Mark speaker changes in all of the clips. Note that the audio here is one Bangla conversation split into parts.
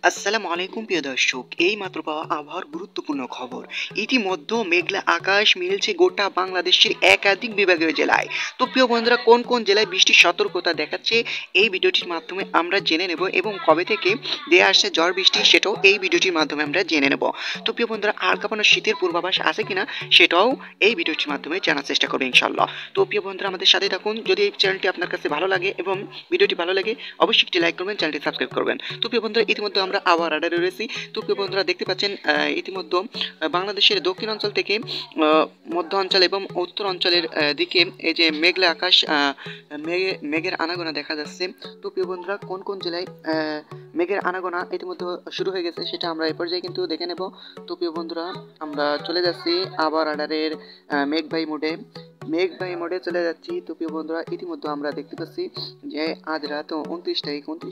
Speaker 1: আসসালামু আলাইকুম প্রিয় দর্শক, এই মাত্র পাওয়া আবহাওয়ার গুরুত্বপূর্ণ খবর। ইতিমধ্যে মেঘলা আকাশ মিলছে গোটা বাংলাদেশের একাধিক বিভাগীয় জেলায়। তো প্রিয় বন্ধুরা, কোন কোন জেলায় বৃষ্টির সতর্কতা দেখাচ্ছে এই ভিডিওটির মাধ্যমে আমরা জেনে নেব, এবং কবে থেকে দেয়া আসছে ঝড় বৃষ্টি সেটাও এই ভিডিওটির মাধ্যমে আমরা জেনে নেব। তো প্রিয় বন্ধুরা, আর কাঁপানো শীতের পূর্বাভাস আছে কিনা সেটাও এই ভিডিওটির মাধ্যমে জানার চেষ্টা করবে ইনশাল্লাহ। তো প্রিয় বন্ধুরা, আমাদের সাথে থাকুন। যদি এই চ্যানেলটি আপনার কাছে ভালো লাগে এবং ভিডিওটি ভালো লাগে, অবশ্যই একটি লাইক করবেন, চ্যানেলটি সাবস্ক্রাইব করবেন। তো প্রিয় বন্ধুরা, ইতিমধ্যে আমরা আবহাওয়া রাডারে রয়েছি। তো প্রিয় বন্ধুরা, দেখতে পাচ্ছেন ইতিমধ্যে বাংলাদেশের দক্ষিণ অঞ্চল থেকে মধ্য অঞ্চল এবং উত্তর অঞ্চলের দিকে এই যে মেঘলা আকাশ, মেঘের আনাগোনা দেখা যাচ্ছে। তো প্রিয় বন্ধুরা, কোন কোন জেলায় মেঘের আনাগোনা ইতিমধ্যে শুরু হয়ে গেছে সেটা আমরা এই পর্যায়ে কিন্তু দেখে নেব। তো প্রিয় বন্ধুরা, আমরা চলে যাচ্ছি আবহাওয়া রাডারের মেঘ বাই মোডে চলে যাচ্ছি। তো প্রিয় বন্ধুরা, ইতিমধ্যে আমরা দেখতে পাচ্ছি যে আজ রাত 29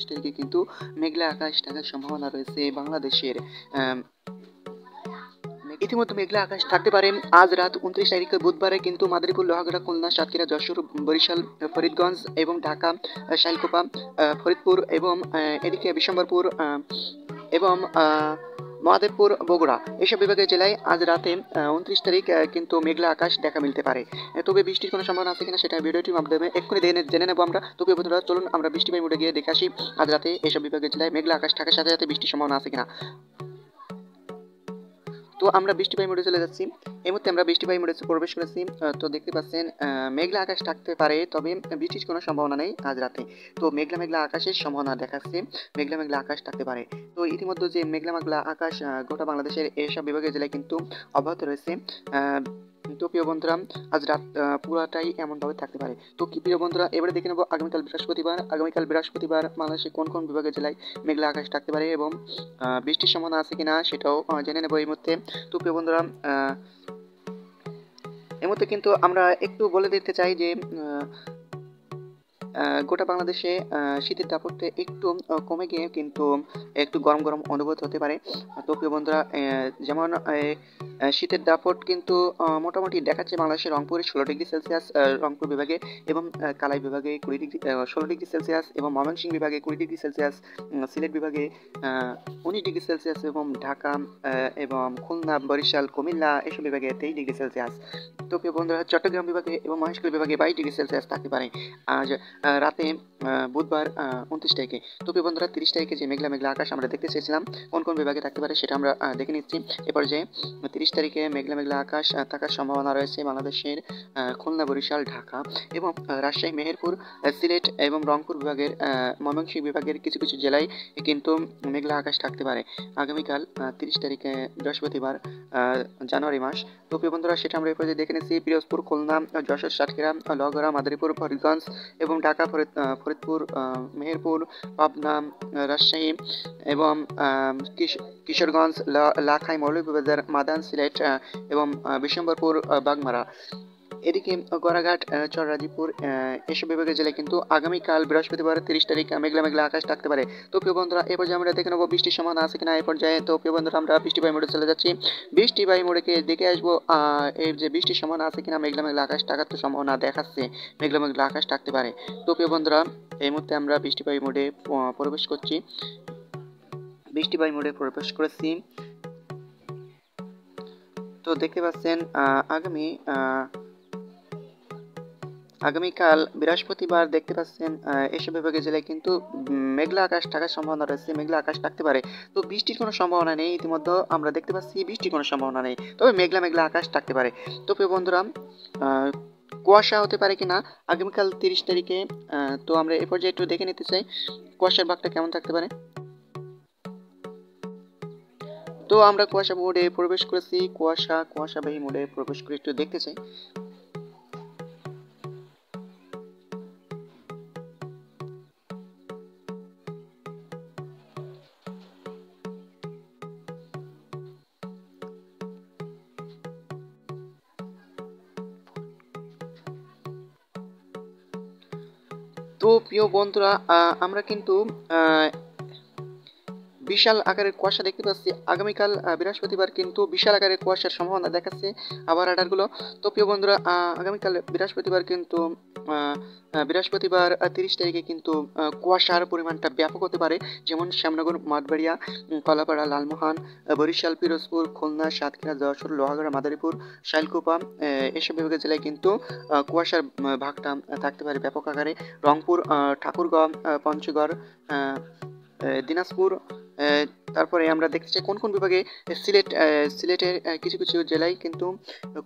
Speaker 1: তারিখে কিন্তু মেঘলা আকাশ থাকার সম্ভাবনা রয়েছে বাংলাদেশের। ইতিমধ্যে মেঘলা আকাশ থাকতে পারে আজ রাত 29 তারিখে বুধবারে, কিন্তু মাদারীপুর, লোহাগড়া, খুলনা, সাতক্ষীরা, যশোর, বরিশাল, ফরিদগঞ্জ এবং ঢাকা, শাইলকোপা, ফরিদপুর এবং এদিকে বিশম্বরপুর এবং মহাদেবপুর, বগুড়া এসব বিভাগের জেলায় আজ রাতে 29 তারিখ কিন্তু মেঘলা আকাশ দেখা মিলতে পারে। তবে বৃষ্টির কোনো সম্ভাবনা আছে কিনা সেটা ভিডিওটির মাধ্যমে এক্ষুনি জেনে নেবো আমরা। তবে বন্ধুরা, চলুন আমরা বৃষ্টি বাই মোডে গিয়ে দেখে আসি আজ রাতে এসব বিভাগের জেলায় মেঘলা আকাশ থাকার সাথে সাথে বৃষ্টির সম্ভাবনা আছে কিনা। তো আমরা বৃষ্টি বাই মোডে চলে যাচ্ছি। এই মুহূর্তে আমরা বৃষ্টি বাই মোডে প্রবেশ করেছি। তো দেখতে পাচ্ছেন মেঘলা আকাশ থাকতে পারে, তবে বৃষ্টির কোনো সম্ভাবনা নেই আজ রাতে। তো মেঘলা মেঘলা আকাশের সম্ভাবনা দেখাচ্ছে, মেঘলা মেঘলা আকাশ থাকতে পারে। তো ইতিমধ্যে যে মেঘলা মেঘলা আকাশ গোটা বাংলাদেশের এসব বিভাগের জেলায় কিন্তু অব্যাহত রয়েছে। তো প্রিয় বন্ধুরা, আজ রাত পুরাটাই এমনভাবে থাকতে পারে। তো কি প্রিয় বন্ধুরা, এবারে দেখে নেবো আগামীকাল বৃহস্পতিবার বাংলাদেশের কোন কোন বিভাগের জেলায় মেঘলা আকাশ থাকতে পারে এবং বৃষ্টির সম্ভাবনা আছে কিনা সেটাও জেনে নেবো এই মুহূর্তে। তো প্রিয় বন্ধুরা, এই মুহূর্তে কিন্তু আমরা একটু বলে দিতে চাই যে গোটা বাংলাদেশে শীতের দাপটটা একটু কমে গিয়ে কিন্তু একটু গরম গরম অনুভূত হতে পারে। তো প্রিয় বন্ধুরা, যেমন শীতের দাপট কিন্তু মোটামুটি দেখাচ্ছে বাংলাদেশের রংপুরে 16 ডিগ্রি সেলসিয়াস, রংপুর বিভাগে, এবং কালাই বিভাগে 16 ডিগ্রি সেলসিয়াস, এবং ময়মনসিংহ বিভাগে 20 ডিগ্রি সেলসিয়াস, সিলেট বিভাগে 19 ডিগ্রি সেলসিয়াস, এবং ঢাকা এবং খুলনা, বরিশাল, কুমিল্লা এসব বিভাগে 23 ডিগ্রি সেলসিয়াস। তো প্রিয় বন্ধুরা, চট্টগ্রাম বিভাগে এবং মহেশখালী বিভাগে 22 ডিগ্রি সেলসিয়াস থাকতে পারে আজ রাতে বুধবার 29 তারিখে। তো প্রিয় বন্ধুরা, 30 তারিখে যে মেঘলা মেঘলা আকাশ আমরা দেখতে চেয়েছিলাম কোন কোন বিভাগে থাকতে পারে সেটা আমরা দেখে নিচ্ছি। এরপর যে 30 তারিখে মেঘলা মেঘলা আকাশ থাকার সম্ভাবনা রয়েছে বাংলাদেশের খুলনা, বরিশাল, ঢাকা এবং রাজশাহী, মেহেরপুর, সিলেট এবং রংপুর বিভাগের, ময়মনসিংহ বিভাগের কিছু কিছু জেলায় কিন্তু মেঘলা আকাশ থাকতে পারে আগামীকাল 30 তারিখে বৃহস্পতিবার, জানুয়ারি মাস। তো প্রিয় বন্ধুরা, সেটা আমরা এরপর দেখে নিচ্ছি। পিরোজপুর, খুলনা, যশোর, সাতক্ষীরা, লোহাগড়া, মাদারীপুর, ফরিদগঞ্জ এবং ঢাকা, ফরিদপুর, মেহেরপুর, পাবনা, রাজশাহী এবং কিশোরগঞ্জ, লাখাই, মৌলভীবাজার, মাদান, সিলেট এবং বিশম্বরপুর, বাগমারা, এদিকে গড়াঘাট, চররাজিপুর এসব বিভাগের জেলায় কিন্তু আগামীকাল বৃহস্পতিবার 30 তারিখ মেঘলা মেঘলা আকাশ থাকতে পারে। তো প্রিয় বন্ধুরা, এ পর্যায়ে আমরা দেখে নেবো বৃষ্টির সম্ভাবনা আছে কিনা এই পর্যায়ে। তো প্রিয় বন্ধুরা, আমরা বৃষ্টি বাই মোড়ে চলে যাচ্ছি। বৃষ্টি বাই মোড়েকে দেখে আসবো এর যে বৃষ্টির সম্ভাবনা আছে কিনা। মেঘলা মেঘলা আকাশ থাকার তো সম্ভাবনা দেখাচ্ছে, মেঘলা মেঘলা আকাশ থাকতে পারে। তো প্রিয় বন্ধুরা, এই মুহূর্তে আমরা বৃষ্টি বাই মোড়ে প্রবেশ করছি, বৃষ্টি বাই মোড়ে প্রবেশ করেছি। তো দেখতে পাচ্ছেন আগামীকাল বৃহস্পতিবার দেখতে পাচ্ছেন এসব বিভাগের জেলায় কিন্তু মেঘলা আকাশ থাকার সম্ভাবনা রয়েছে, মেঘলা আকাশ থাকতে পারে। তো বৃষ্টির কোনো সম্ভাবনা নেই, ইতিমধ্যে আমরা দেখতে পাচ্ছি বৃষ্টির কোনো সম্ভাবনা নেই, তবে মেঘলা মেঘলা আকাশ থাকতে পারে। তো প্রিয় বন্ধুরা, কুয়াশা হতে পারে কিনা আগামীকাল 30 তারিখে, তো আমরা এ পর্যায়ে একটু দেখে নিতে চাই কুয়াশার ভাগটা কেমন থাকতে পারে। তো আমরা কুয়াশা মোডে প্রবেশ করেছি, কুয়াশাবাহী মোডে প্রবেশ করে একটু দেখতে চাই। তো প্রিয় বন্ধুরা, আমরা কিন্তু বিশাল আকারের কুয়াশা দেখতে পাচ্ছি। আগামীকাল বৃহস্পতিবার কিন্তু বিশাল আকারের কুয়াশার সম্ভাবনা দেখাচ্ছে আবার রাডারগুলো। তো প্রিয় বন্ধুরা, আগামীকাল বৃহস্পতিবার কিন্তু আহ, বৃহস্পতিবার 30 তারিখে কিন্তু কুয়াশার পরিমাণটা ব্যাপক হতে পারে। যেমন শ্যামনগর, মঠবাড়িয়া, কলাপাড়া, লালমোহন, বরিশাল, পিরোজপুর, খুলনা, সাতক্ষীরা, যশোর, লোহাগড়া, মাদারীপুর, শাইলকুপা এসব বিভাগের জেলায় কিন্তু কুয়াশার ভাগটা থাকতে পারে ব্যাপক আকারে। রংপুর, ঠাকুরগাঁও, পঞ্চগড়, আহ, দিনাজপুর, আহ, তারপরে আমরা দেখতে চাই কোন কোন বিভাগে সিলেটের কিছু কিছু জেলায় কিন্তু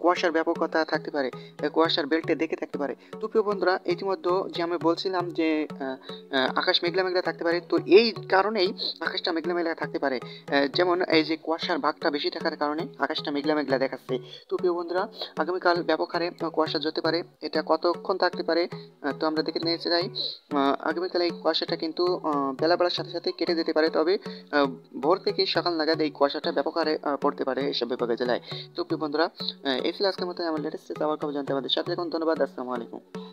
Speaker 1: কুয়াশার ব্যাপকতা থাকতে পারে, কুয়াশার বেল্টে দেখে থাকতে পারে। তো প্রিয় বন্ধুরা, ইতিমধ্যে যে আমি বলছিলাম যে আকাশ মেঘলা মেঘলা থাকতে পারে, তো এই কারণেই আকাশটা মেঘলা মেঘলা থাকতে পারে। যেমন এই যে কুয়াশার ভাগটা বেশি থাকার কারণে আকাশটা মেঘলা মেঘলা দেখাচ্ছে। তো প্রিয় বন্ধুরা, আগামীকাল ব্যাপক হারে কুয়াশা যেতে পারে। এটা কতক্ষণ থাকতে পারে তো আমরা দেখে নিয়ে যাই। আগামীকাল এই কুয়াশাটা কিন্তু বেলা বেলার সাথে সাথে কেটে যেতে পারে, তবে ভোর থেকে সকাল নাগাদ এই কুয়াশাটা ব্যাপক হারে পড়তে পারে এসব বিভাগের জেলায়। তো প্রিয় বন্ধুরা, এই ছিল আজকের মতো আমার লেটেস্ট খবর জানতে আমাদের সাথে এখন। ধন্যবাদ। আসসালামু আলাইকুম।